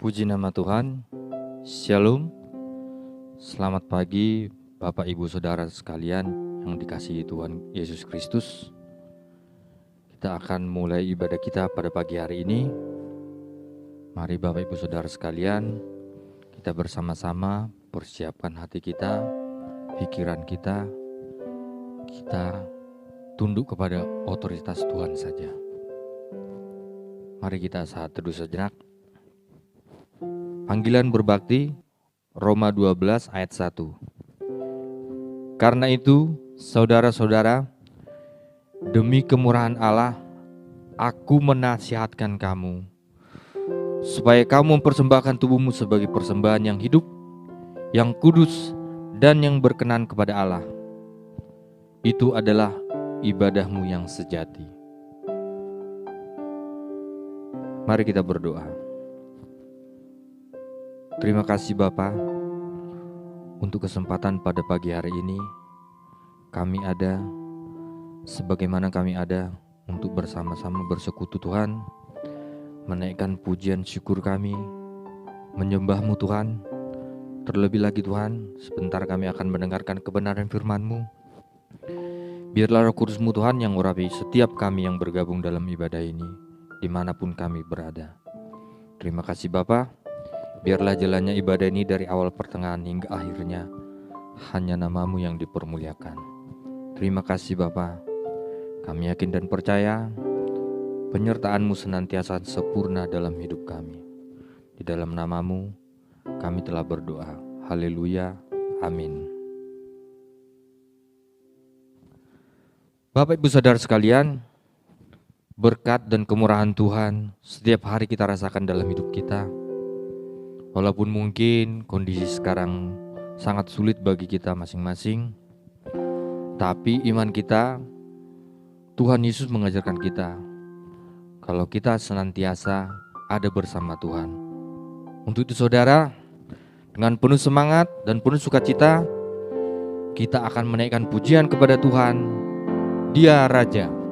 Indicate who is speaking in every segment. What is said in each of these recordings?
Speaker 1: Puji nama Tuhan. Shalom. Selamat pagi Bapak Ibu Saudara sekalian yang dikasihi Tuhan Yesus Kristus. Kita akan mulai ibadah kita pada pagi hari ini. Mari Bapak Ibu Saudara sekalian, kita bersama-sama persiapkan hati kita, pikiran kita tunduk kepada otoritas Tuhan saja. Mari kita saat teduh sejenak. Panggilan berbakti, Roma 12 ayat 1. Karena itu, saudara-saudara, demi kemurahan Allah, aku menasihatkan kamu, supaya kamu mempersembahkan tubuhmu sebagai persembahan yang hidup, yang kudus, dan yang berkenan kepada Allah. Itu adalah ibadahmu yang sejati. Mari kita berdoa. Terima kasih Bapa untuk kesempatan pada pagi hari ini. Kami ada sebagaimana kami ada untuk bersama-sama bersekutu Tuhan, menaikkan pujian syukur kami, menyembah-Mu Tuhan. Terlebih lagi Tuhan, sebentar kami akan mendengarkan kebenaran firman-Mu. Biarlah Roh Kudus-Mu Tuhan yang urapi setiap kami yang bergabung dalam ibadah ini, dimanapun kami berada. Terima kasih Bapa. Biarlah jalannya ibadah ini dari awal pertengahan hingga akhirnya hanya nama-Mu yang dipermuliakan. Terima kasih Bapa. Kami yakin dan percaya penyertaan-Mu senantiasa sempurna dalam hidup kami. Di dalam nama-Mu kami telah berdoa. Haleluya. Amin. Bapak Ibu Saudara sekalian, berkat dan kemurahan Tuhan setiap hari kita rasakan dalam hidup kita. Walaupun mungkin kondisi sekarang sangat sulit bagi kita masing-masing, tapi iman kita, Tuhan Yesus mengajarkan kita kalau kita senantiasa ada bersama Tuhan. Untuk itu saudara, dengan penuh semangat dan penuh sukacita, kita akan menaikkan pujian kepada Tuhan. Dia Raja.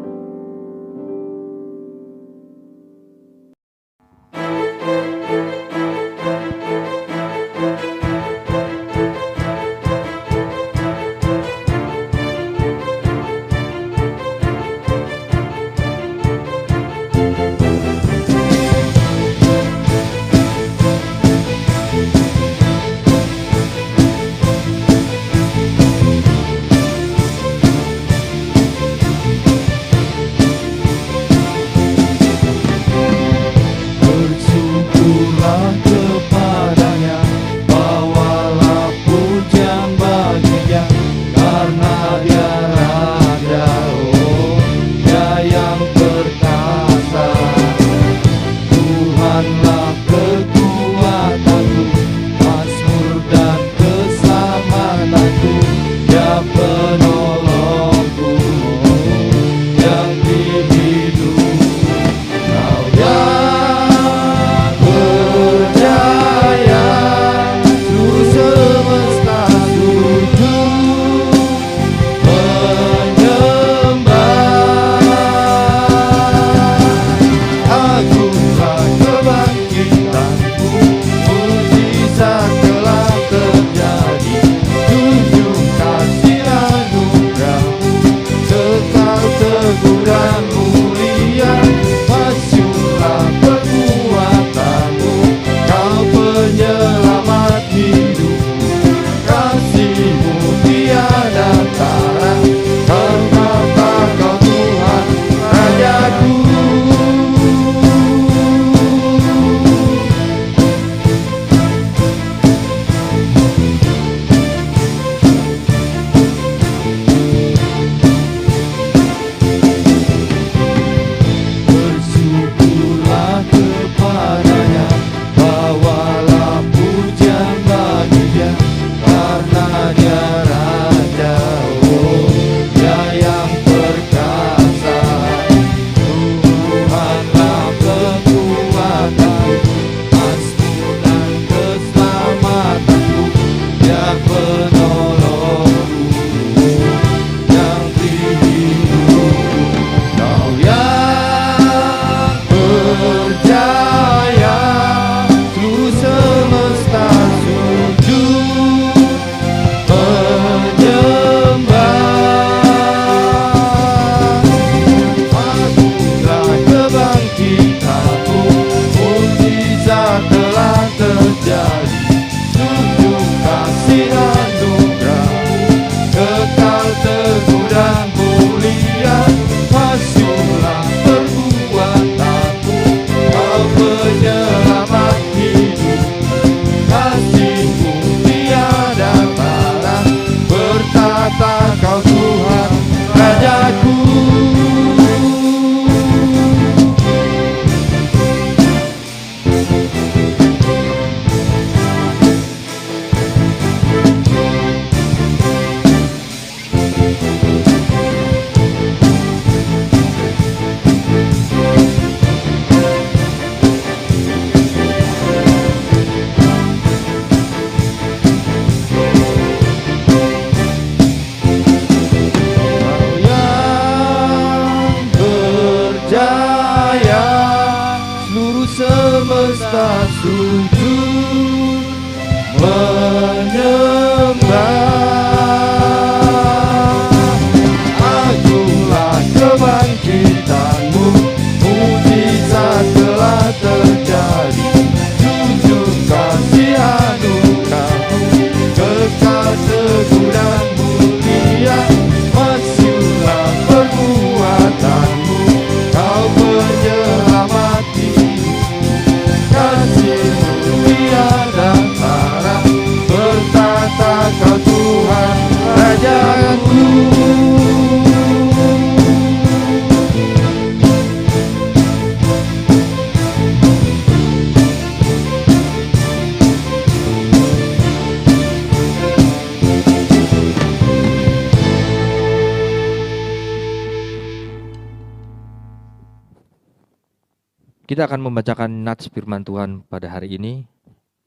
Speaker 1: Kita akan membacakan nats firman Tuhan pada hari ini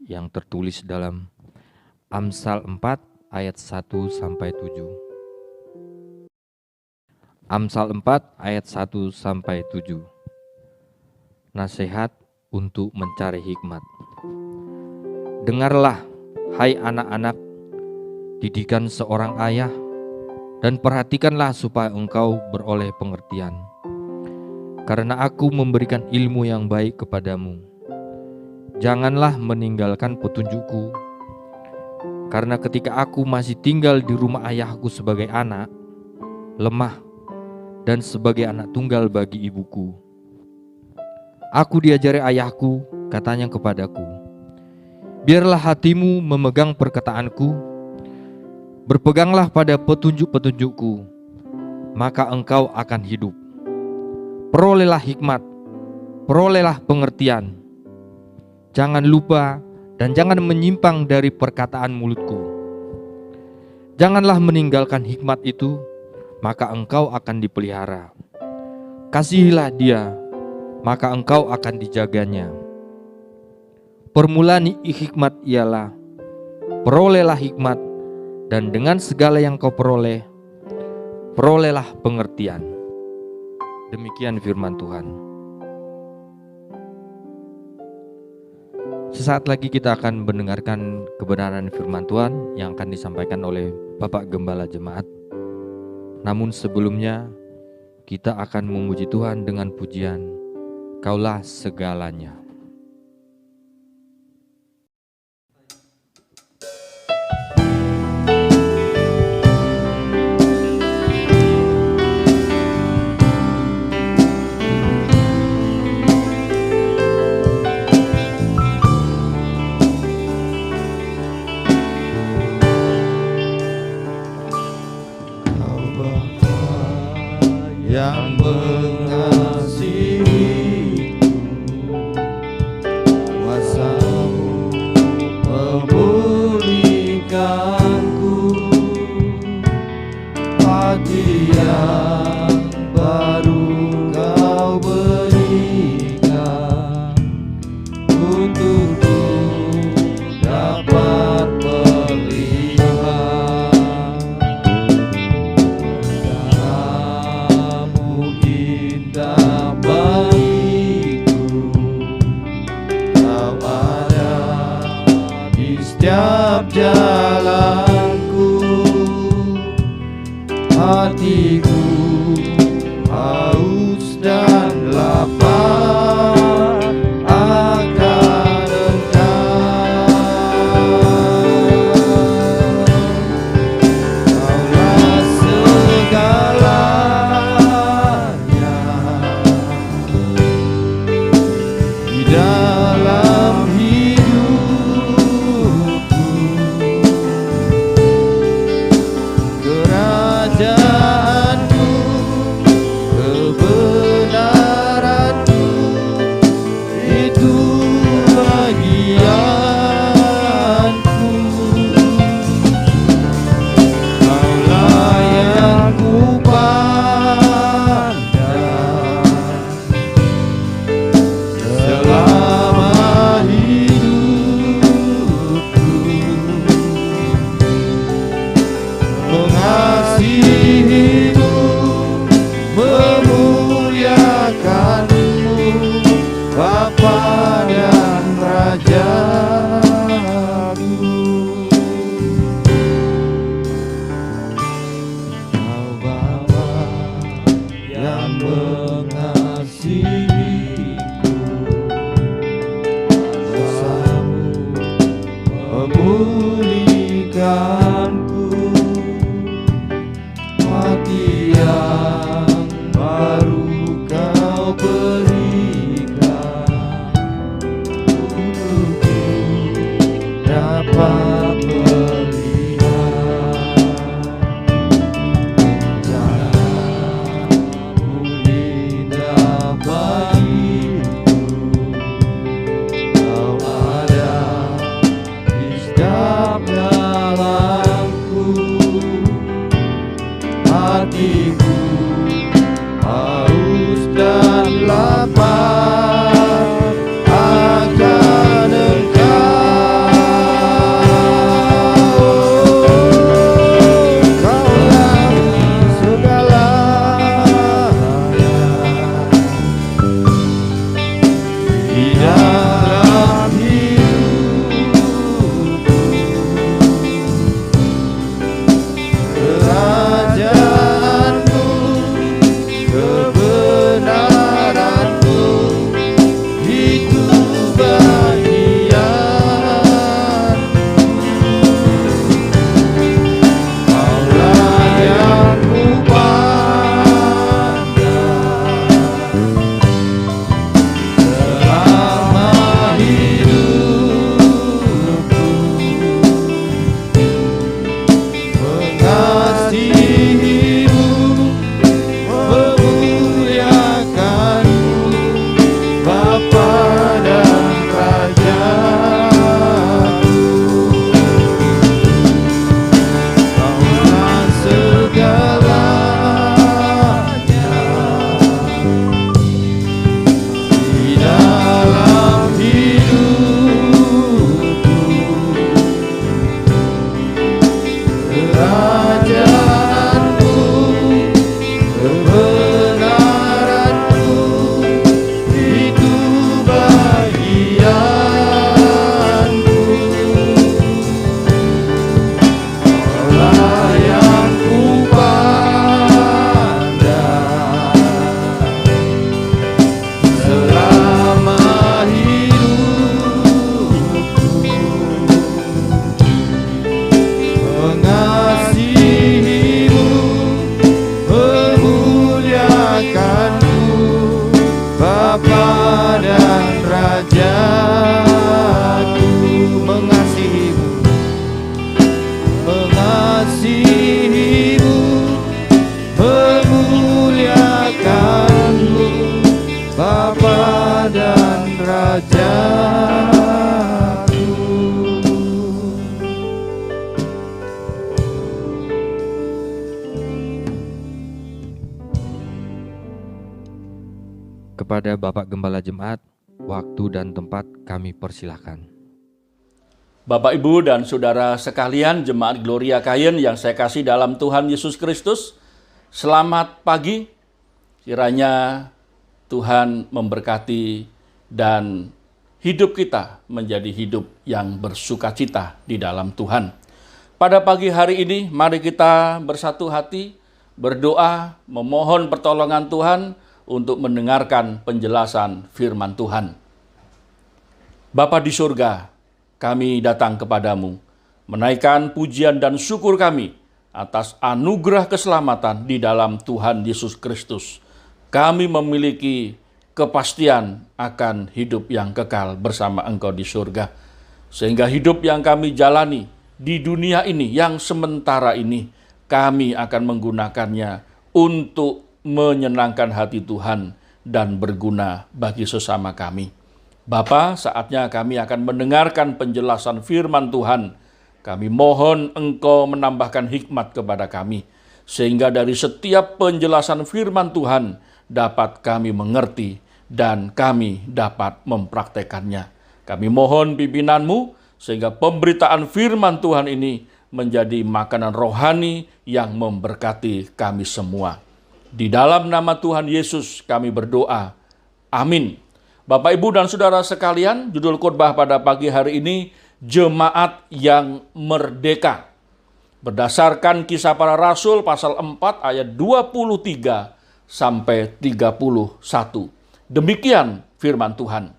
Speaker 1: yang tertulis dalam Amsal 4 ayat 1 sampai 7. Amsal 4 ayat 1 sampai 7. Nasihat untuk mencari hikmat. Dengarlah, hai anak-anak, didikan seorang ayah, dan perhatikanlah supaya engkau beroleh pengertian. Karena aku memberikan ilmu yang baik kepadamu. Janganlah meninggalkan petunjukku. Karena ketika aku masih tinggal di rumah ayahku sebagai anak, lemah, dan sebagai anak tunggal bagi ibuku, aku diajari ayahku, katanya kepadaku, biarlah hatimu memegang perkataanku, berpeganglah pada petunjuk-petunjukku, maka engkau akan hidup. Perolehlah hikmat, perolehlah pengertian. Jangan lupa dan jangan menyimpang dari perkataan mulutku. Janganlah meninggalkan hikmat itu, maka engkau akan dipelihara. Kasihilah dia, maka engkau akan dijaganya. Permulaan hikmat ialah, perolehlah hikmat, dan dengan segala yang kau peroleh, perolehlah pengertian. Demikian firman Tuhan. Sesaat lagi kita akan mendengarkan kebenaran firman Tuhan yang akan disampaikan oleh Bapak Gembala Jemaat. Namun sebelumnya, kita akan memuji Tuhan dengan pujian, Kaulah segalanya.
Speaker 2: Yang mengasihiku, kuasa-Mu memulihkanku, hati yang baru Kau berikan, untukku dapat melihat setiap jalanku. Hatiku haus dan lapar akan Engkau. Kaulah segalanya di dalam kerajaanmu, kebenaranmu, itu bagianku. Kaulah yang kupandang selama hidupku, mengasihimu, memuliakanmu, Bapa dan Rajaku. Kau Bapa yang mengasihiku, kuasa-Mu memulihkanku, hati yang baru Kau berikan, untukku dapat melihat cara-Mu indah bagiku. Kau ada di setiap jalanku. Hatiku haus dan lapar
Speaker 1: Kepada Bapak Gembala Jemaat, waktu dan tempat kami persilahkan.
Speaker 3: Bapak, Ibu, dan Saudara sekalian, Jemaat Gloria Kayen yang saya kasih dalam Tuhan Yesus Kristus, selamat pagi. Kiranya Tuhan memberkati dan hidup kita menjadi hidup yang bersukacita di dalam Tuhan. Pada pagi hari ini, mari kita bersatu hati, berdoa, memohon pertolongan Tuhan untuk mendengarkan penjelasan firman Tuhan. Bapa di surga, kami datang kepadamu, menaikkan pujian dan syukur kami atas anugerah keselamatan di dalam Tuhan Yesus Kristus. Kami memiliki kepastian akan hidup yang kekal bersama Engkau di surga. Sehingga hidup yang kami jalani di dunia ini, yang sementara ini, kami akan menggunakannya untuk menyenangkan hati Tuhan dan berguna bagi sesama kami. Bapa, saatnya kami akan mendengarkan penjelasan firman Tuhan. Kami mohon Engkau menambahkan hikmat kepada kami, sehingga dari setiap penjelasan firman Tuhan dapat kami mengerti dan kami dapat mempraktekannya. Kami mohon pimpinanmu, sehingga pemberitaan firman Tuhan ini menjadi makanan rohani yang memberkati kami semua. Di dalam nama Tuhan Yesus kami berdoa. Amin. Bapak, Ibu, dan Saudara sekalian, judul khotbah pada pagi hari ini, Jemaat yang Merdeka. Berdasarkan Kisah Para Rasul pasal 4 ayat 23 sampai 31. Demikian firman Tuhan.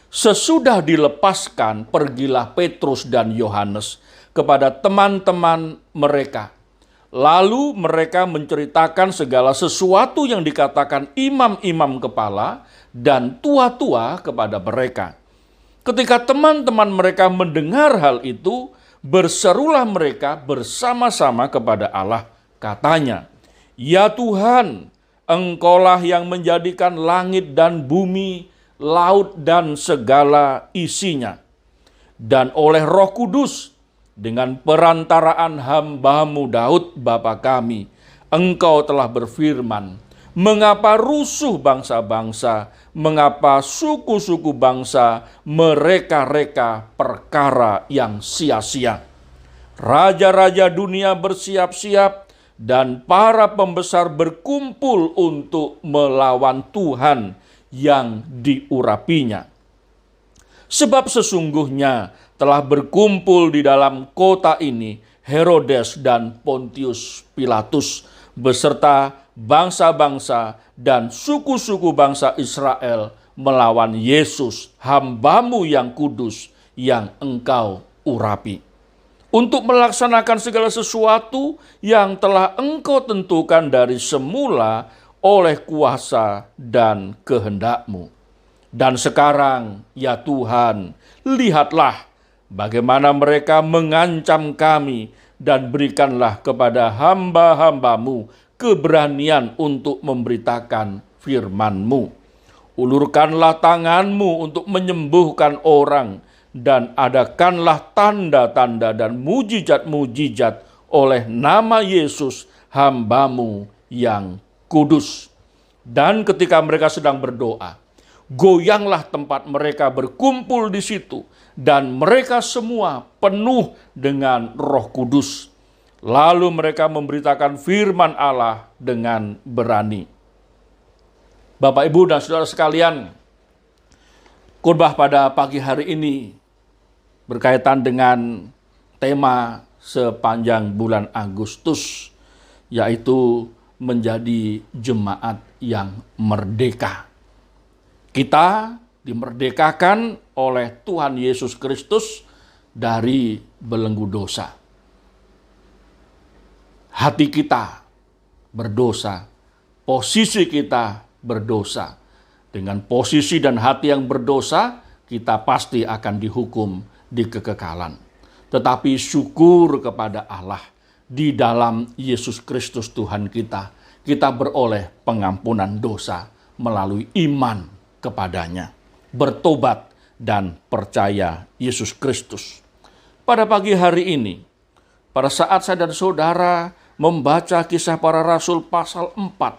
Speaker 3: Sesudah dilepaskan, pergilah Petrus dan Yohanes kepada teman-teman mereka. Lalu mereka menceritakan segala sesuatu yang dikatakan imam-imam kepala dan tua-tua kepada mereka. Ketika teman-teman mereka mendengar hal itu, berserulah mereka bersama-sama kepada Allah. Katanya, "Ya Tuhan, Engkaulah yang menjadikan langit dan bumi, laut dan segala isinya. Dan oleh Roh Kudus, dengan perantaraan hamba-Mu Daud Bapa kami, Engkau telah berfirman, mengapa rusuh bangsa-bangsa, mengapa suku-suku bangsa mereka-reka perkara yang sia-sia. Raja-raja dunia bersiap-siap dan para pembesar berkumpul untuk melawan Tuhan yang diurapinya. Sebab sesungguhnya telah berkumpul di dalam kota ini Herodes dan Pontius Pilatus beserta bangsa-bangsa dan suku-suku bangsa Israel melawan Yesus, hamba-Mu yang kudus, yang Engkau urapi, untuk melaksanakan segala sesuatu yang telah Engkau tentukan dari semula oleh kuasa dan kehendak-Mu. Dan sekarang, ya Tuhan, lihatlah bagaimana mereka mengancam kami, dan berikanlah kepada hamba-hamba-Mu keberanian untuk memberitakan firman-Mu. Ulurkanlah tangan-Mu untuk menyembuhkan orang, dan adakanlah tanda-tanda dan mujizat-mujizat oleh nama Yesus, hamba-Mu yang kudus." Dan ketika mereka sedang berdoa, goyanglah tempat mereka berkumpul di situ, dan mereka semua penuh dengan Roh Kudus. Lalu mereka memberitakan firman Allah dengan berani. Bapak, Ibu, dan Saudara sekalian, khotbah pada pagi hari ini berkaitan dengan tema sepanjang bulan Agustus, yaitu menjadi jemaat yang merdeka. Kita dimerdekakan oleh Tuhan Yesus Kristus dari belenggu dosa. Hati kita berdosa, posisi kita berdosa. Dengan posisi dan hati yang berdosa, kita pasti akan dihukum di kekekalan. Tetapi syukur kepada Allah, di dalam Yesus Kristus Tuhan kita, kita beroleh pengampunan dosa melalui iman kepadanya, bertobat dan percaya Yesus Kristus. Pada pagi hari ini, pada saat saya dan saudara membaca Kisah Para Rasul pasal 4,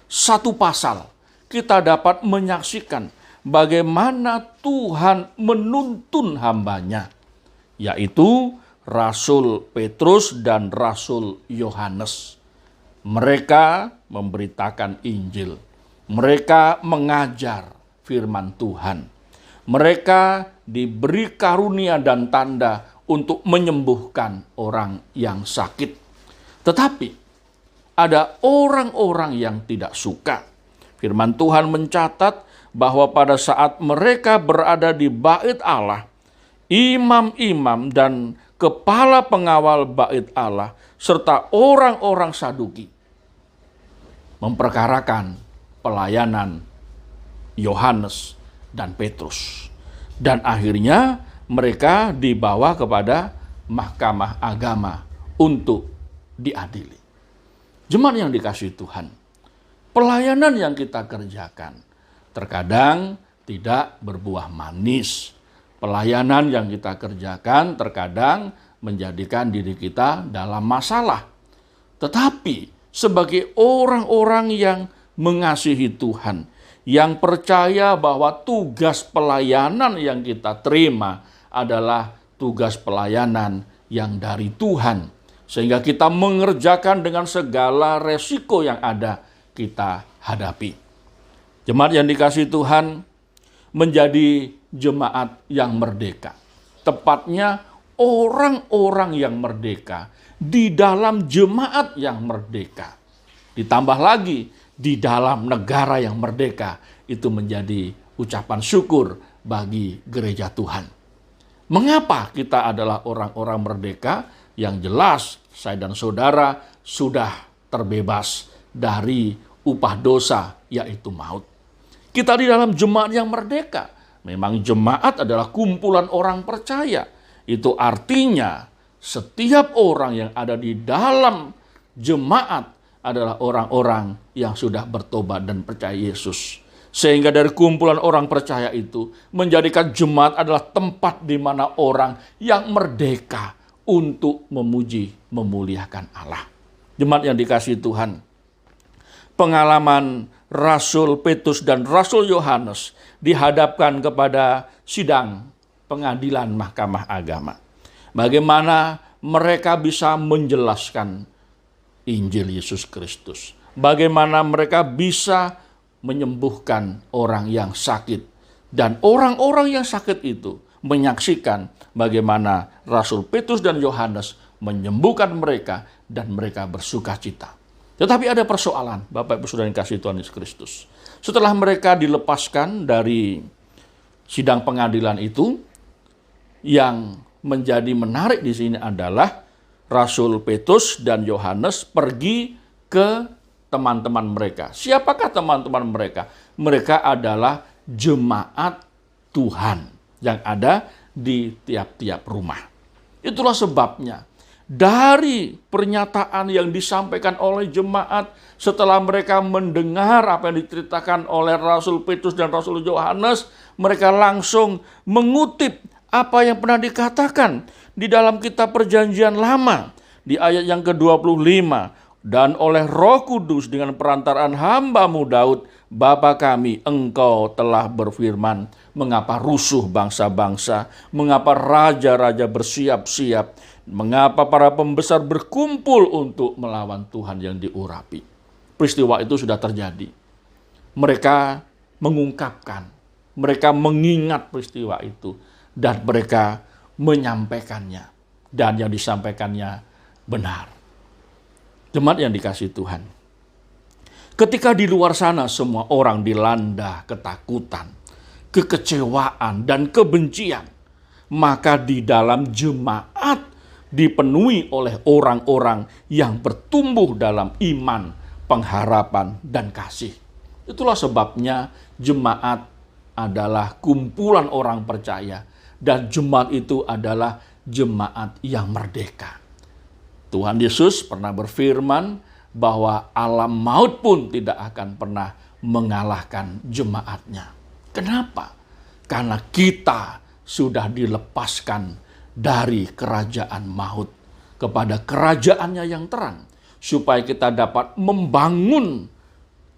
Speaker 3: satu pasal, kita dapat menyaksikan bagaimana Tuhan menuntun hambanya, yaitu Rasul Petrus dan Rasul Yohanes. Mereka memberitakan Injil, mereka mengajar firman Tuhan, mereka diberi karunia dan tanda untuk menyembuhkan orang yang sakit. Tetapi ada orang-orang yang tidak suka. Firman Tuhan mencatat bahwa pada saat mereka berada di bait Allah, imam-imam dan kepala pengawal bait Allah serta orang-orang Saduki memperkarakan pelayanan Yohanes dan Petrus. Dan akhirnya mereka dibawa kepada mahkamah agama untuk diadili. Jemaat yang dikasihi Tuhan, pelayanan yang kita kerjakan terkadang tidak berbuah manis. Pelayanan yang kita kerjakan terkadang menjadikan diri kita dalam masalah. Tetapi sebagai orang-orang yang mengasihi Tuhan, yang percaya bahwa tugas pelayanan yang kita terima adalah tugas pelayanan yang dari Tuhan, sehingga kita mengerjakan dengan segala resiko yang ada kita hadapi. Jemaat yang dikasihi Tuhan, menjadi jemaat yang merdeka, tepatnya orang-orang yang merdeka di dalam jemaat yang merdeka, ditambah lagi di dalam negara yang merdeka, itu menjadi ucapan syukur bagi gereja Tuhan. Mengapa kita adalah orang-orang merdeka? Yang jelas saya dan saudara sudah terbebas dari upah dosa, yaitu maut. Kita di dalam jemaat yang merdeka. Memang jemaat adalah kumpulan orang percaya. Itu artinya setiap orang yang ada di dalam jemaat adalah orang-orang yang sudah bertobat dan percaya Yesus. Sehingga dari kumpulan orang percaya itu menjadikan jemaat adalah tempat di mana orang yang merdeka untuk memuji, memuliakan Allah. Jemaat yang dikasihi Tuhan, pengalaman Rasul Petrus dan Rasul Yohanes dihadapkan kepada sidang pengadilan mahkamah agama. Bagaimana mereka bisa menjelaskan Injil Yesus Kristus. Bagaimana mereka bisa menyembuhkan orang yang sakit. Dan orang-orang yang sakit itu menyaksikan bagaimana Rasul Petrus dan Yohanes menyembuhkan mereka dan mereka bersuka cita. Tetapi ada persoalan, Bapak Ibu Saudara yang kasih Tuhan Yesus Kristus. Setelah mereka dilepaskan dari sidang pengadilan itu, yang menjadi menarik di sini adalah Rasul Petrus dan Yohanes pergi ke teman-teman mereka. Siapakah teman-teman mereka? Mereka adalah jemaat Tuhan yang ada di tiap-tiap rumah. Itulah sebabnya dari pernyataan yang disampaikan oleh jemaat setelah mereka mendengar apa yang diceritakan oleh Rasul Petrus dan Rasul Yohanes, mereka langsung mengutip apa yang pernah dikatakan di dalam kitab Perjanjian Lama di ayat yang ke-25. Dan oleh Roh Kudus dengan perantaraan hamba-Mu Daud, Bapa kami, Engkau telah berfirman, mengapa rusuh bangsa-bangsa, mengapa raja-raja bersiap-siap, mengapa para pembesar berkumpul untuk melawan Tuhan yang diurapi. Peristiwa itu sudah terjadi. Mereka mengungkapkan, mereka mengingat peristiwa itu, dan mereka menyampaikannya. Dan yang disampaikannya benar. Jemaat yang dikasihi Tuhan, ketika di luar sana semua orang dilanda ketakutan, kekecewaan, dan kebencian, maka di dalam jemaat dipenuhi oleh orang-orang yang bertumbuh dalam iman, pengharapan, dan kasih. Itulah sebabnya jemaat adalah kumpulan orang percaya, dan jemaat itu adalah jemaat yang merdeka. Tuhan Yesus pernah berfirman bahwa alam maut pun tidak akan pernah mengalahkan jemaatnya. Kenapa? Karena kita sudah dilepaskan dari kerajaan maut kepada kerajaannya yang terang, supaya kita dapat membangun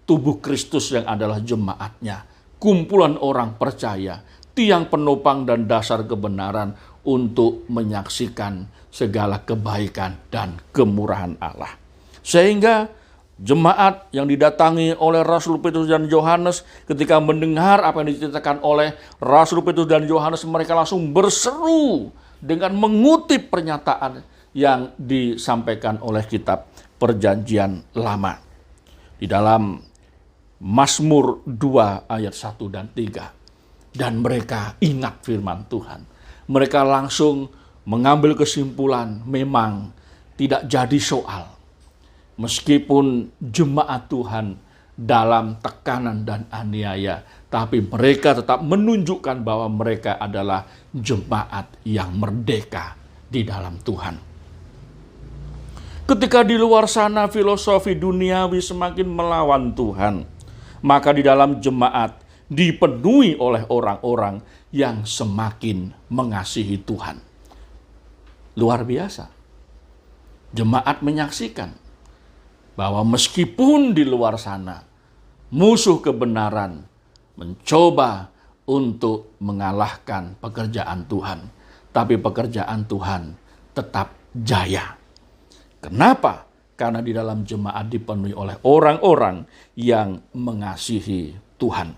Speaker 3: tubuh Kristus yang adalah jemaatnya, kumpulan orang percaya, tiang penopang dan dasar kebenaran untuk menyaksikan segala kebaikan dan kemurahan Allah. Sehingga jemaat yang didatangi oleh Rasul Petrus dan Yohanes, ketika mendengar apa yang diceritakan oleh Rasul Petrus dan Yohanes, mereka langsung berseru dengan mengutip pernyataan yang disampaikan oleh kitab Perjanjian Lama. Di dalam Mazmur 2 ayat 1 dan 3. Dan mereka ingat firman Tuhan. Mereka langsung mengambil kesimpulan, memang tidak jadi soal. Meskipun jemaat Tuhan dalam tekanan dan aniaya, tapi mereka tetap menunjukkan bahwa mereka adalah jemaat yang merdeka di dalam Tuhan. Ketika di luar sana filosofi duniawi semakin melawan Tuhan, maka di dalam jemaat dipenuhi oleh orang-orang yang semakin mengasihi Tuhan. Luar biasa. Jemaat menyaksikan bahwa meskipun di luar sana musuh kebenaran mencoba untuk mengalahkan pekerjaan Tuhan, tapi pekerjaan Tuhan tetap jaya. Kenapa? Karena di dalam jemaat dipenuhi oleh orang-orang yang mengasihi Tuhan.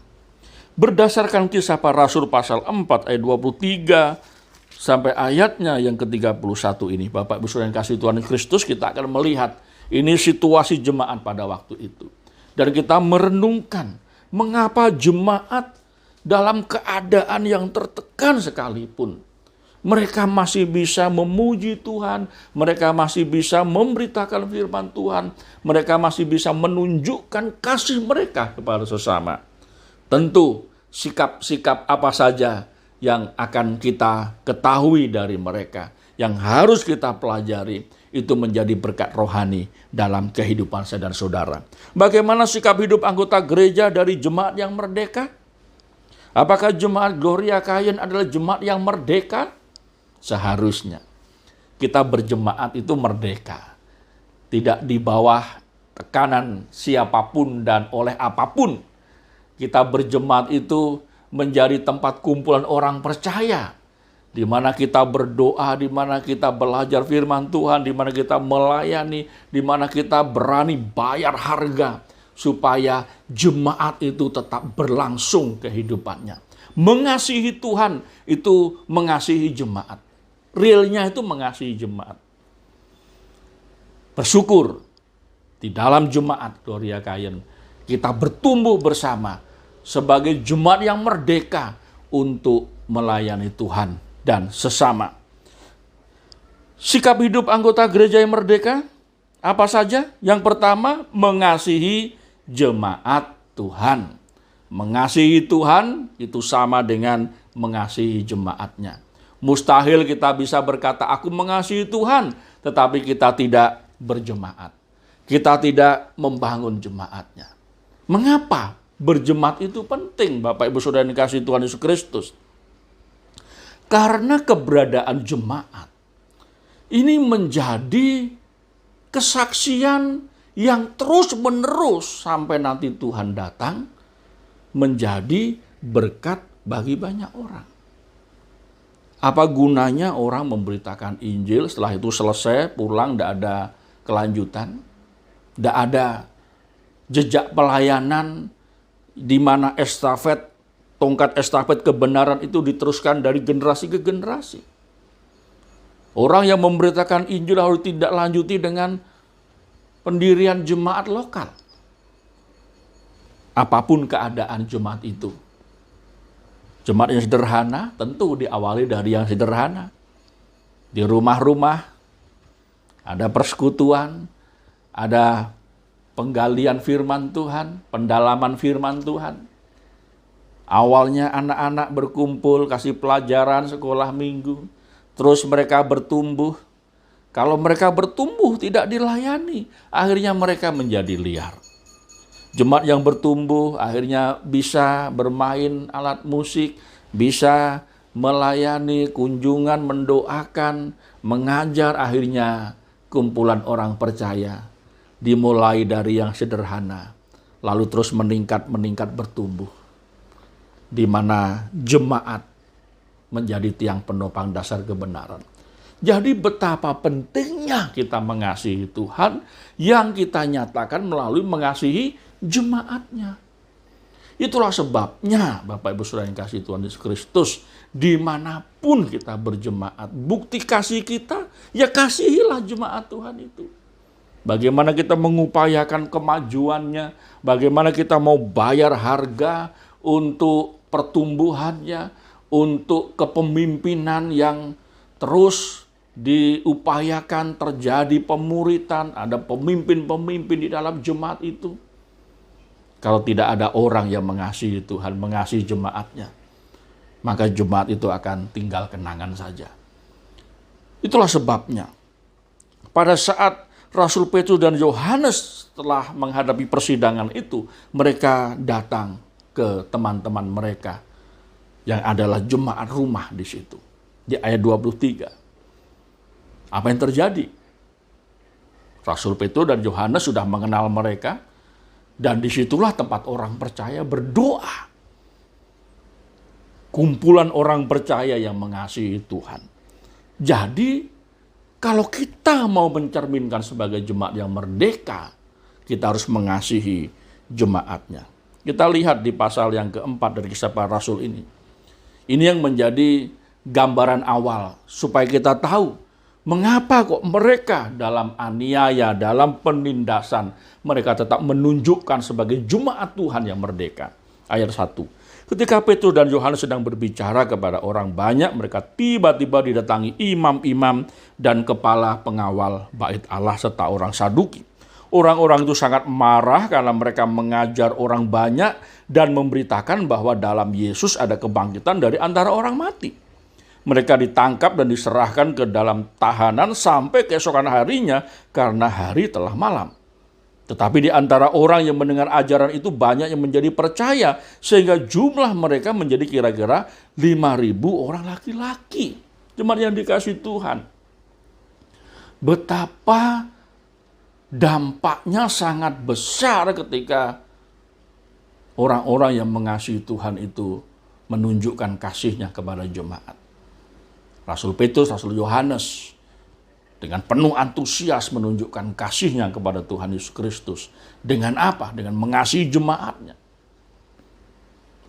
Speaker 3: Berdasarkan Kisah Para Rasul pasal 4 ayat 23 sampai ayatnya yang ke-31 ini, Bapak Ibu Saudara yang kasih Tuhan Kristus, kita akan melihat ini situasi jemaat pada waktu itu. Dan kita merenungkan mengapa jemaat dalam keadaan yang tertekan sekalipun, mereka masih bisa memuji Tuhan, mereka masih bisa memberitakan firman Tuhan, mereka masih bisa menunjukkan kasih mereka kepada sesama. Tentu sikap-sikap apa saja yang akan kita ketahui dari mereka, yang harus kita pelajari, itu menjadi berkat rohani dalam kehidupan saya dan saudara. Bagaimana sikap hidup anggota gereja dari jemaat yang merdeka? Apakah jemaat Gloria Kayen adalah jemaat yang merdeka? Seharusnya kita berjemaat itu merdeka, tidak di bawah tekanan siapapun dan oleh apapun. Kita berjemaat itu menjadi tempat kumpulan orang percaya, di mana kita berdoa, di mana kita belajar firman Tuhan, di mana kita melayani, di mana kita berani bayar harga supaya jemaat itu tetap berlangsung kehidupannya. Mengasihi Tuhan itu mengasihi jemaat. Realnya itu mengasihi jemaat. Bersyukur di dalam jemaat Gloria Kayen kita bertumbuh bersama sebagai jemaat yang merdeka untuk melayani Tuhan dan sesama. Sikap hidup anggota gereja yang merdeka apa saja? Yang pertama, mengasihi jemaat Tuhan. Mengasihi Tuhan itu sama dengan mengasihi jemaatnya. Mustahil kita bisa berkata, aku mengasihi Tuhan, tetapi kita tidak berjemaat. Kita tidak membangun jemaatnya. Mengapa berjemaat itu penting, Bapak Ibu Saudara yang dikasihi Tuhan Yesus Kristus? Karena keberadaan jemaat ini menjadi kesaksian yang terus-menerus sampai nanti Tuhan datang, menjadi berkat bagi banyak orang. Apa gunanya orang memberitakan Injil, setelah itu selesai, pulang, tidak ada kelanjutan, tidak ada jejak pelayanan di mana tongkat estafet kebenaran itu diteruskan dari generasi ke generasi. Orang yang memberitakan Injil harus tidak lanjuti dengan pendirian jemaat lokal. Apapun keadaan jemaat itu. Jemaat yang sederhana tentu diawali dari yang sederhana. Di rumah-rumah ada persekutuan, ada penggalian firman Tuhan, pendalaman firman Tuhan. Awalnya anak-anak berkumpul, kasih pelajaran sekolah minggu. Terus mereka bertumbuh. Kalau mereka bertumbuh tidak dilayani, akhirnya mereka menjadi liar. Jemaat yang bertumbuh akhirnya bisa bermain alat musik, bisa melayani, kunjungan, mendoakan, mengajar, akhirnya kumpulan orang percaya. Dimulai dari yang sederhana, lalu terus meningkat bertumbuh, di mana jemaat menjadi tiang penopang dasar kebenaran. Jadi betapa pentingnya kita mengasihi Tuhan yang kita nyatakan melalui mengasihi jemaatnya. Itulah sebabnya Bapak Ibu Saudara yang kasih Tuhan Yesus Kristus, dimanapun kita berjemaat, bukti kasih kita, ya kasihilah jemaat Tuhan itu. Bagaimana kita mengupayakan kemajuannya, bagaimana kita mau bayar harga untuk pertumbuhannya, untuk kepemimpinan yang terus diupayakan terjadi pemuritan, ada pemimpin-pemimpin di dalam jemaat itu. Kalau tidak ada orang yang mengasihi Tuhan, mengasihi jemaatnya, maka jemaat itu akan tinggal kenangan saja. Itulah sebabnya, pada saat Rasul Petrus dan Yohanes setelah menghadapi persidangan itu, mereka datang ke teman-teman mereka yang adalah jemaat rumah di situ. Di ayat 23. Apa yang terjadi? Rasul Petrus dan Yohanes sudah mengenal mereka, dan disitulah tempat orang percaya berdoa. Kumpulan orang percaya yang mengasihi Tuhan. Jadi, kalau kita mau mencerminkan sebagai jemaat yang merdeka, kita harus mengasihi jemaatnya. Kita lihat di pasal yang keempat dari Kisah Para Rasul ini. Ini yang menjadi gambaran awal supaya kita tahu mengapa kok mereka dalam aniaya, dalam penindasan, mereka tetap menunjukkan sebagai jemaat Tuhan yang merdeka. Ayat 1. Ketika Petrus dan Yohanes sedang berbicara kepada orang banyak, mereka tiba-tiba didatangi imam-imam dan kepala pengawal bait Allah serta orang Saduki. Orang-orang itu sangat marah karena mereka mengajar orang banyak dan memberitakan bahwa dalam Yesus ada kebangkitan dari antara orang mati. Mereka ditangkap dan diserahkan ke dalam tahanan sampai keesokan harinya karena hari telah malam. Tetapi di antara orang yang mendengar ajaran itu banyak yang menjadi percaya sehingga jumlah mereka menjadi kira-kira 5.000 orang laki-laki. Jemaat yang dikasihi Tuhan. Betapa dampaknya sangat besar ketika orang-orang yang mengasihi Tuhan itu menunjukkan kasihnya kepada jemaat. Rasul Petrus, Rasul Yohanes dengan penuh antusias menunjukkan kasihnya kepada Tuhan Yesus Kristus. Dengan apa? Dengan mengasihi jemaatnya.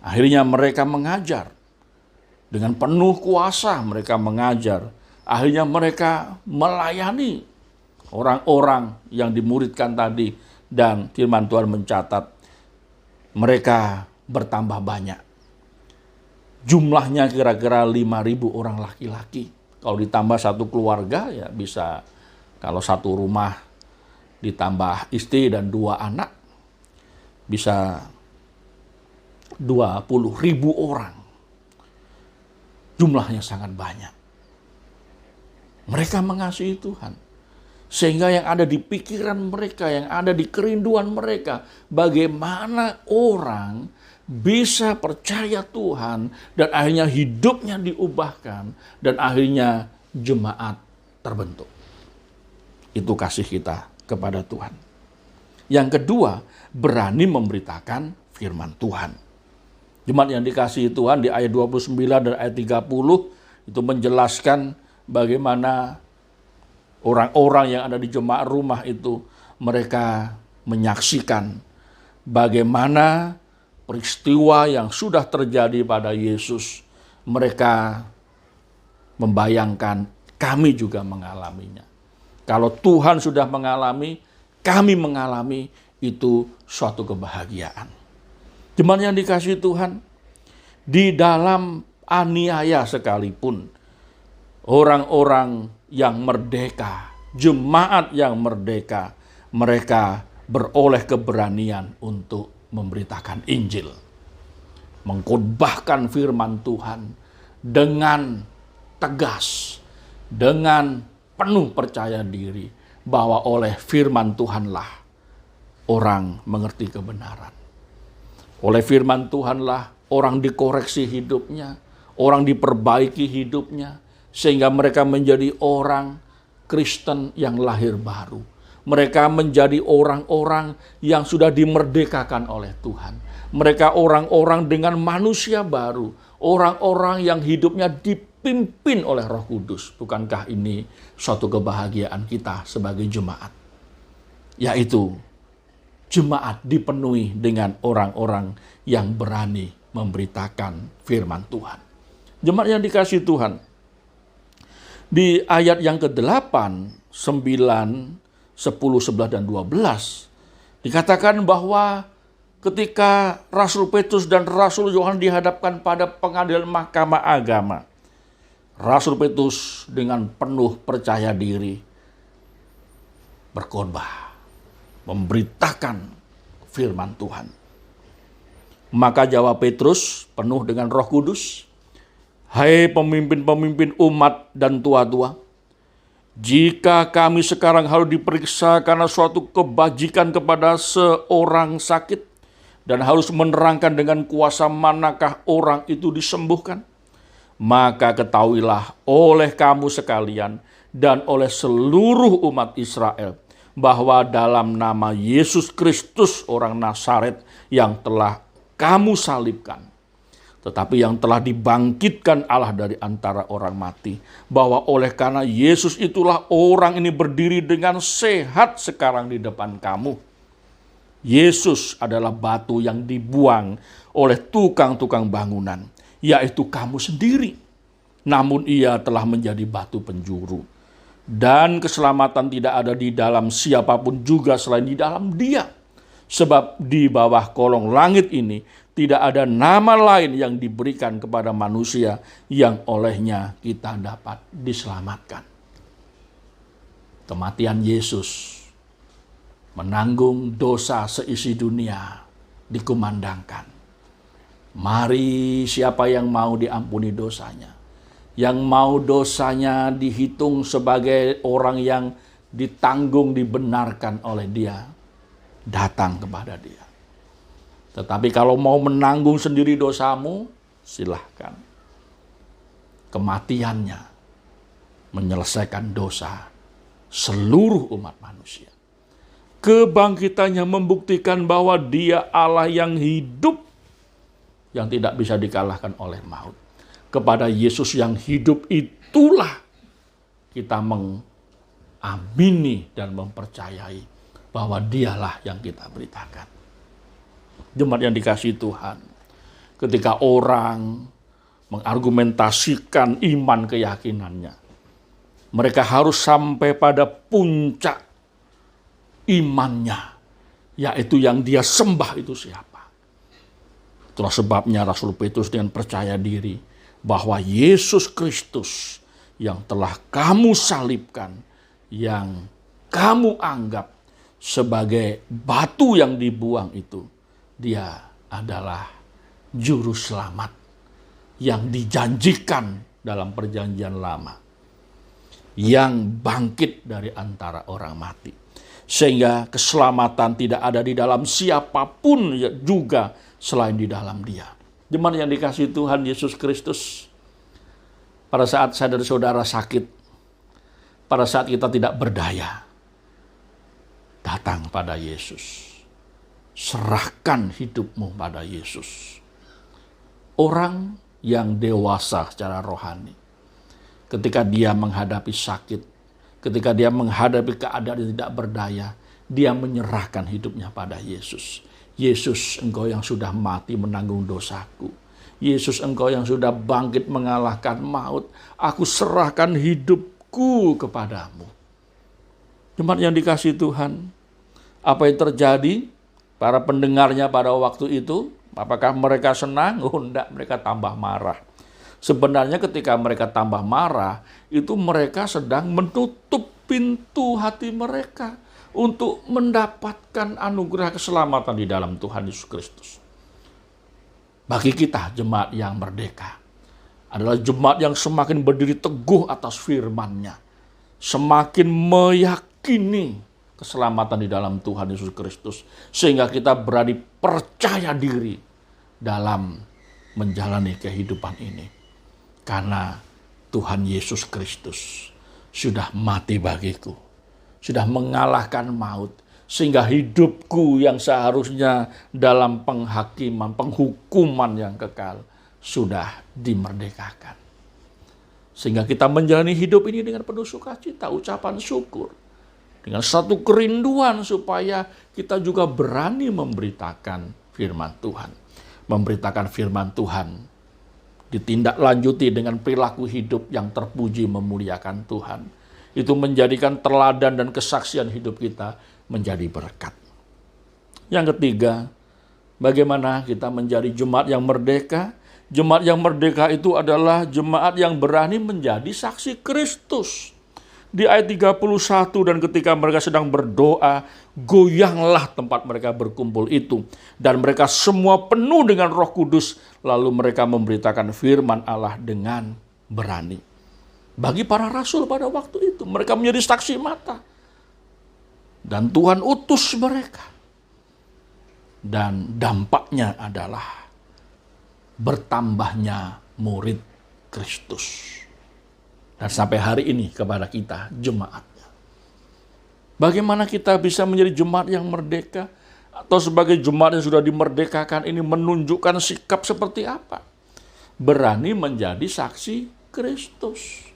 Speaker 3: Akhirnya mereka mengajar. Dengan penuh kuasa mereka mengajar. Akhirnya mereka melayani orang-orang yang dimuridkan tadi. Dan firman Tuhan mencatat mereka bertambah banyak. Jumlahnya kira-kira 5.000 orang laki-laki. Kalau ditambah satu keluarga ya bisa, kalau satu rumah ditambah istri dan 2 anak, bisa 20.000 orang. Jumlahnya sangat banyak. Mereka mengasihi Tuhan. Sehingga yang ada di pikiran mereka, yang ada di kerinduan mereka, bagaimana orang bisa percaya Tuhan dan akhirnya hidupnya diubahkan dan akhirnya jemaat terbentuk. Itu kasih kita kepada Tuhan. Yang kedua, berani memberitakan firman Tuhan. Jemaat yang dikasihi Tuhan di ayat 29 dan ayat 30 itu menjelaskan bagaimana orang-orang yang ada di jemaat rumah itu mereka menyaksikan bagaimana peristiwa yang sudah terjadi pada Yesus, mereka membayangkan kami juga mengalaminya. Kalau Tuhan sudah mengalami, kami mengalami, itu suatu kebahagiaan. Jemaat yang dikasihi Tuhan, di dalam aniaya sekalipun, orang-orang yang merdeka, jemaat yang merdeka, mereka beroleh keberanian untuk memberitakan Injil, mengkhotbahkan firman Tuhan dengan tegas, dengan penuh percaya diri bahwa oleh firman Tuhanlah orang mengerti kebenaran. Oleh firman Tuhanlah orang dikoreksi hidupnya, orang diperbaiki hidupnya, sehingga mereka menjadi orang Kristen yang lahir baru. Mereka menjadi orang-orang yang sudah dimerdekakan oleh Tuhan. Mereka orang-orang dengan manusia baru. Orang-orang yang hidupnya dipimpin oleh Roh Kudus. Bukankah ini suatu kebahagiaan kita sebagai jemaat? Yaitu jemaat dipenuhi dengan orang-orang yang berani memberitakan firman Tuhan. Jemaat yang dikasihi Tuhan, di ayat yang ke-8, 9, 10, 11, dan 12, dikatakan bahwa ketika Rasul Petrus dan Rasul Yohanes dihadapkan pada pengadilan mahkamah agama, Rasul Petrus dengan penuh percaya diri berkhotbah, memberitakan firman Tuhan. Maka jawab Petrus penuh dengan Roh Kudus, "Hai pemimpin-pemimpin umat dan tua-tua, jika kami sekarang harus diperiksa karena suatu kebajikan kepada seorang sakit dan harus menerangkan dengan kuasa manakah orang itu disembuhkan, maka ketahuilah oleh kamu sekalian dan oleh seluruh umat Israel bahwa dalam nama Yesus Kristus orang Nazaret yang telah kamu salibkan, tetapi yang telah dibangkitkan Allah dari antara orang mati, bahwa oleh karena Yesus itulah orang ini berdiri dengan sehat sekarang di depan kamu. Yesus adalah batu yang dibuang oleh tukang-tukang bangunan, yaitu kamu sendiri. Namun ia telah menjadi batu penjuru. Dan keselamatan tidak ada di dalam siapapun juga selain di dalam Dia. Sebab di bawah kolong langit ini tidak ada nama lain yang diberikan kepada manusia yang olehnya kita dapat diselamatkan. Kematian Yesus menanggung dosa seisi dunia dikumandangkan. Mari siapa yang mau diampuni dosanya, yang mau dosanya dihitung sebagai orang yang ditanggung, dibenarkan oleh Dia, datang kepada Dia. Tetapi kalau mau menanggung sendiri dosamu, silahkan. Kematiannya menyelesaikan dosa seluruh umat manusia. Kebangkitannya membuktikan bahwa Dia Allah yang hidup, yang tidak bisa dikalahkan oleh maut. Kepada Yesus yang hidup itulah kita mengamini dan mempercayai bahwa Dialah yang kita beritakan. Jemaat yang dikasihi Tuhan, ketika orang mengargumentasikan iman keyakinannya, mereka harus sampai pada puncak imannya, yaitu yang dia sembah itu siapa. Itulah sebabnya Rasul Petrus dengan percaya diri bahwa Yesus Kristus yang telah kamu salibkan, yang kamu anggap sebagai batu yang dibuang itu, Dia adalah juru selamat yang dijanjikan dalam perjanjian lama, yang bangkit dari antara orang mati. Sehingga keselamatan tidak ada di dalam siapapun juga selain di dalam Dia. Jemaat yang dikasihi Tuhan Yesus Kristus, pada saat saya dan saudara sakit, pada saat kita tidak berdaya, datang pada Yesus. Serahkan hidupmu pada Yesus. Orang yang dewasa secara rohani, ketika dia menghadapi sakit, ketika dia menghadapi keadaan yang tidak berdaya, dia menyerahkan hidupnya pada Yesus. Yesus, Engkau yang sudah mati menanggung dosaku. Yesus, Engkau yang sudah bangkit mengalahkan maut. Aku serahkan hidupku kepadamu. Jemaat yang dikasihi Tuhan, apa yang terjadi? Para pendengarnya pada waktu itu, apakah mereka senang? Oh enggak, mereka tambah marah. Sebenarnya ketika mereka tambah marah, itu mereka sedang menutup pintu hati mereka untuk mendapatkan anugerah keselamatan di dalam Tuhan Yesus Kristus. Bagi kita, jemaat yang merdeka, adalah jemaat yang semakin berdiri teguh atas firman-Nya, semakin meyakini keselamatan di dalam Tuhan Yesus Kristus, sehingga kita berani percaya diri dalam menjalani kehidupan ini. Karena Tuhan Yesus Kristus sudah mati bagiku, sudah mengalahkan maut. Sehingga hidupku yang seharusnya dalam penghukuman yang kekal sudah dimerdekakan. Sehingga kita menjalani hidup ini dengan penuh sukacita, ucapan syukur. Dengan satu kerinduan supaya kita juga berani memberitakan firman Tuhan. Memberitakan firman Tuhan ditindaklanjuti dengan perilaku hidup yang terpuji memuliakan Tuhan. Itu menjadikan teladan dan kesaksian hidup kita menjadi berkat. Yang ketiga, bagaimana kita menjadi jemaat yang merdeka? Jemaat yang merdeka itu adalah jemaat yang berani menjadi saksi Kristus. Di ayat 31, dan ketika mereka sedang berdoa, goyanglah tempat mereka berkumpul itu. Dan mereka semua penuh dengan Roh Kudus, lalu mereka memberitakan firman Allah dengan berani. Bagi para rasul pada waktu itu, mereka menjadi saksi mata. Dan Tuhan utus mereka. Dan dampaknya adalah bertambahnya murid Kristus. Dan sampai hari ini kepada kita jemaatnya. Bagaimana kita bisa menjadi jemaat yang merdeka? Atau sebagai jemaat yang sudah dimerdekakan ini menunjukkan sikap seperti apa? Berani menjadi saksi Kristus.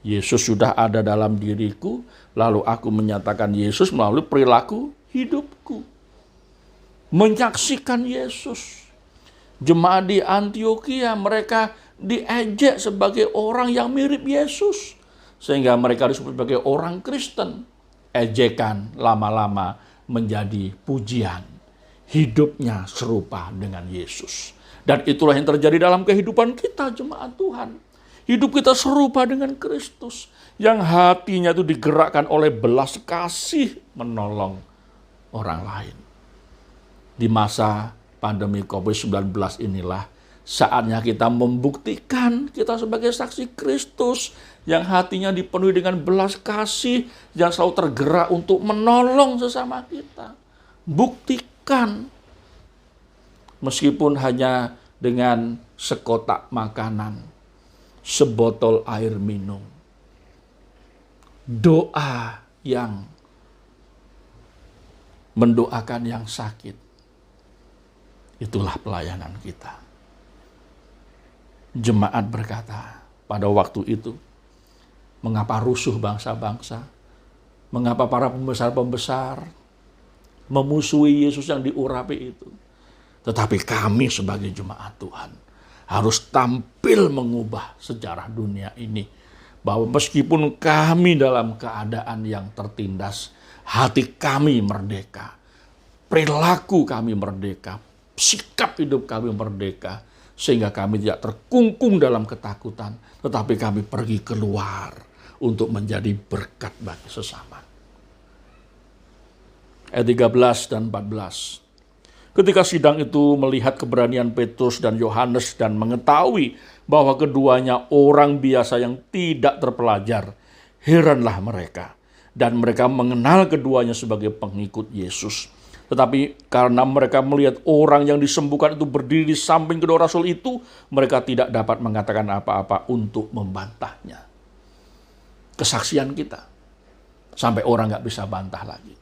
Speaker 3: Yesus sudah ada dalam diriku, lalu aku menyatakan Yesus melalui perilaku hidupku. Menyaksikan Yesus. Jemaat di Antiokhia mereka diejek sebagai orang yang mirip Yesus. Sehingga mereka disebut sebagai orang Kristen. Ejekan lama-lama menjadi pujian. Hidupnya serupa dengan Yesus. Dan itulah yang terjadi dalam kehidupan kita jemaat Tuhan. Hidup kita serupa dengan Kristus. Yang hatinya itu digerakkan oleh belas kasih menolong orang lain. Di masa pandemi COVID-19 inilah saatnya kita membuktikan kita sebagai saksi Kristus yang hatinya dipenuhi dengan belas kasih, yang selalu tergerak untuk menolong sesama kita. Buktikan. Meskipun hanya dengan sekotak makanan, sebotol air minum, doa yang mendoakan yang sakit. Itulah pelayanan kita. Jemaat berkata pada waktu itu, mengapa rusuh bangsa-bangsa? Mengapa para pembesar-pembesar memusuhi Yesus yang diurapi itu? Tetapi kami sebagai jemaat Tuhan harus tampil mengubah sejarah dunia ini. Bahwa meskipun kami dalam keadaan yang tertindas, hati kami merdeka. Perilaku kami merdeka. Sikap hidup kami merdeka. Sehingga kami tidak terkungkung dalam ketakutan. Tetapi kami pergi keluar untuk menjadi berkat bagi sesama. Ayat 13 dan 14. Ketika sidang itu melihat keberanian Petrus dan Yohanes dan mengetahui bahwa keduanya orang biasa yang tidak terpelajar, heranlah mereka. Dan mereka mengenal keduanya sebagai pengikut Yesus. Tetapi karena mereka melihat orang yang disembuhkan itu berdiri di samping kedua rasul itu, mereka tidak dapat mengatakan apa-apa untuk membantahnya. Kesaksian kita. Sampai orang gak bisa bantah lagi.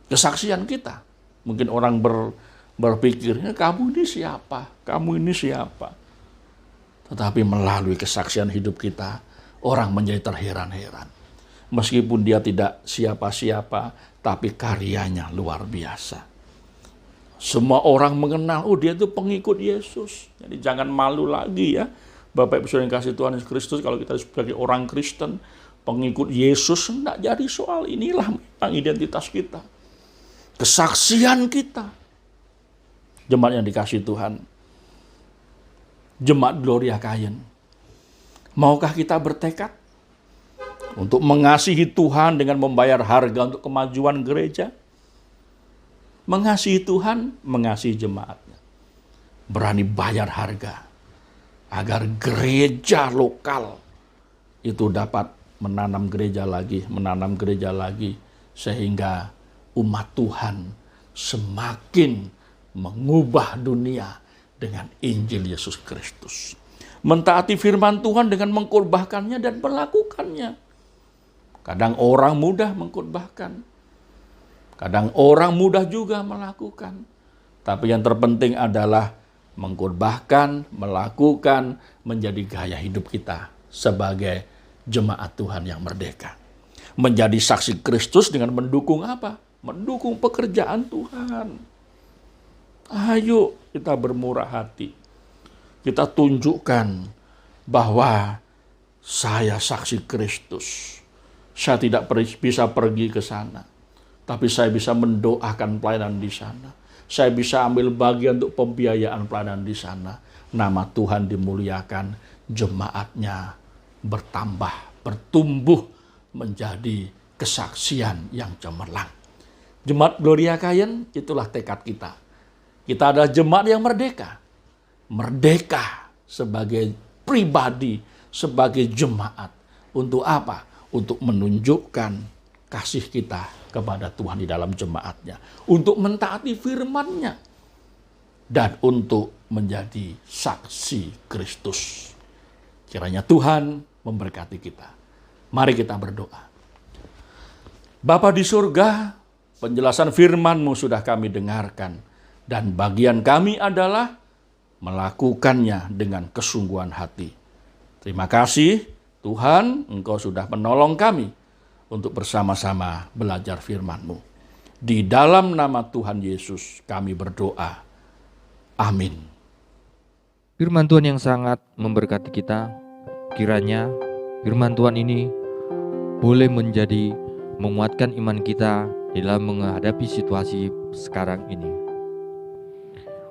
Speaker 3: Kesaksian kita. Mungkin orang berpikir, kamu ini siapa? Kamu ini siapa? Tetapi melalui kesaksian hidup kita, orang menjadi terheran-heran. Meskipun dia tidak siapa-siapa, tapi karyanya luar biasa. Semua orang mengenal, oh dia itu pengikut Yesus. Jadi jangan malu lagi ya. Bapak Ibu Saudara yang kasih Tuhan Yesus Kristus, kalau kita sebagai orang Kristen, pengikut Yesus, enggak jadi soal. Inilah memang identitas kita. Kesaksian kita. Jemaat yang dikasih Tuhan. Jemaat Gloria Kayen. Maukah kita bertekad untuk mengasihi Tuhan dengan membayar harga untuk kemajuan gereja? Mengasihi Tuhan, mengasihi jemaatnya. Berani bayar harga agar gereja lokal itu dapat menanam gereja lagi, sehingga umat Tuhan semakin mengubah dunia dengan Injil Yesus Kristus. Mentaati firman Tuhan dengan mengkorbankannya dan melakukannya. Kadang orang mudah mengkhotbahkan. Kadang orang mudah juga melakukan. Tapi yang terpenting adalah mengkhotbahkan, melakukan, menjadi gaya hidup kita sebagai jemaat Tuhan yang merdeka. Menjadi saksi Kristus dengan mendukung apa? Mendukung pekerjaan Tuhan. Ayo kita bermurah hati. Kita tunjukkan bahwa saya saksi Kristus. Saya tidak bisa pergi ke sana, tapi saya bisa mendoakan pelayanan di sana. Saya bisa ambil bagian untuk pembiayaan pelayanan di sana. Nama Tuhan dimuliakan, jemaatnya bertambah, bertumbuh menjadi kesaksian yang cemerlang. Jemaat Gloria Kayen, itulah tekad kita. Kita adalah jemaat yang merdeka. Merdeka sebagai pribadi, sebagai jemaat. Untuk apa? Untuk menunjukkan kasih kita kepada Tuhan di dalam jemaatnya. Untuk mentaati firman-Nya. Dan untuk menjadi saksi Kristus. Kiranya Tuhan memberkati kita. Mari kita berdoa. Bapa di surga, penjelasan firman-Mu sudah kami dengarkan. Dan bagian kami adalah melakukannya dengan kesungguhan hati. Terima kasih Tuhan, Engkau sudah menolong kami untuk bersama-sama belajar firman-Mu. Di dalam nama Tuhan Yesus kami berdoa. Amin.
Speaker 1: Firman Tuhan yang sangat memberkati kita, kiranya firman Tuhan ini boleh menguatkan iman kita dalam menghadapi situasi sekarang ini.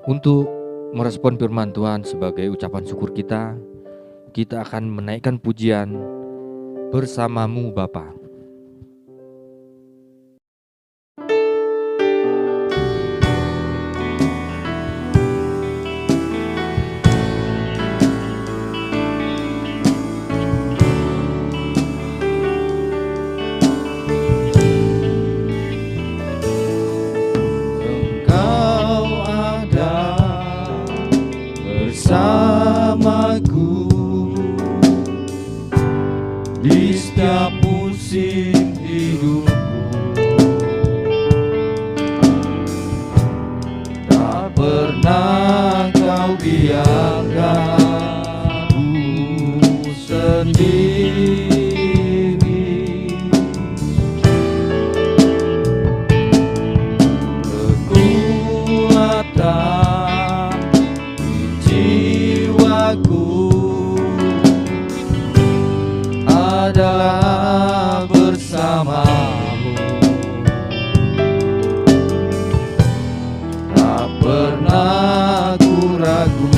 Speaker 1: Untuk merespon firman Tuhan sebagai ucapan syukur kita akan menaikkan pujian bersamamu Bapa.
Speaker 2: Engkau ada bersamaku di setiap musim hidupku. Tak pernah kau biarkan ku sendiri. Kekuatan di jiwaku adalah bersamamu. Tak pernah ku ragu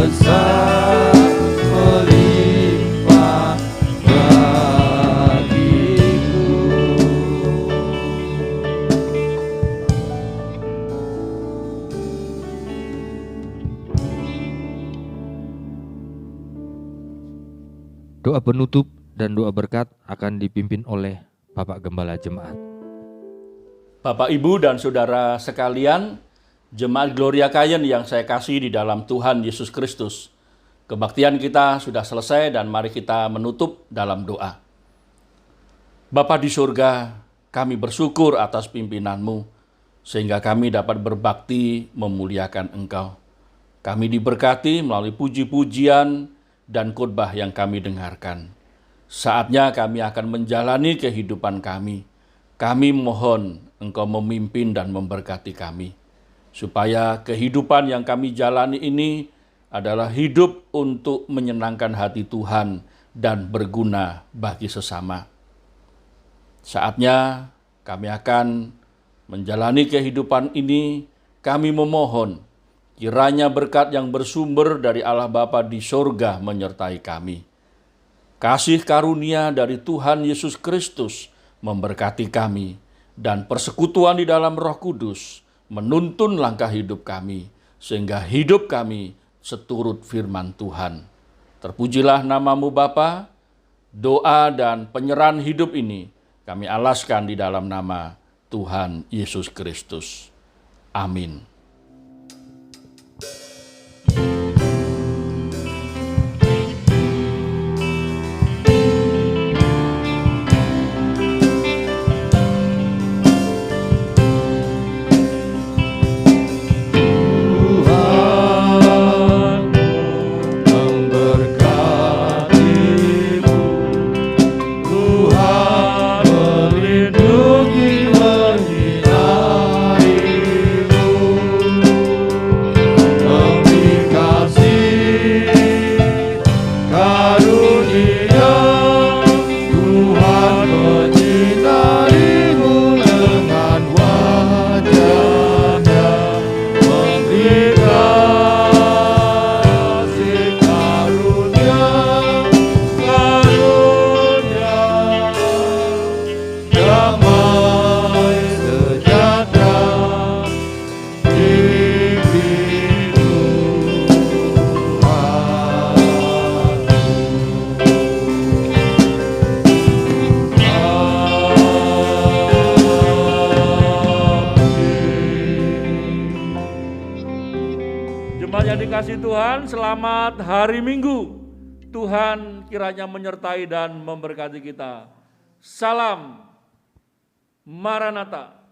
Speaker 2: besar melimpah bagiku.
Speaker 1: Doa penutup dan doa berkat akan dipimpin oleh Bapak Gembala Jemaat.
Speaker 3: Bapak, Ibu, dan Saudara sekalian, Jemaat Gloria Kayen yang saya kasih di dalam Tuhan Yesus Kristus. Kebaktian kita sudah selesai dan mari kita menutup dalam doa. Bapa di surga, kami bersyukur atas pimpinan-Mu, sehingga kami dapat berbakti memuliakan Engkau. Kami diberkati melalui puji-pujian dan khotbah yang kami dengarkan. Saatnya kami akan menjalani kehidupan kami. Kami mohon Engkau memimpin dan memberkati kami, supaya kehidupan yang kami jalani ini adalah hidup untuk menyenangkan hati Tuhan dan berguna bagi sesama. Saatnya kami akan menjalani kehidupan ini, kami memohon kiranya berkat yang bersumber dari Allah Bapa di sorga menyertai kami. Kasih karunia dari Tuhan Yesus Kristus memberkati kami, dan persekutuan di dalam Roh Kudus menuntun langkah hidup kami, sehingga hidup kami seturut firman Tuhan. Terpujilah nama-Mu Bapa. Doa dan penyerahan hidup ini kami alaskan di dalam nama Tuhan Yesus Kristus. Amin. Jemaat yang dikasihi Tuhan, selamat hari Minggu. Tuhan kiranya menyertai dan memberkati kita. Salam Maranatha.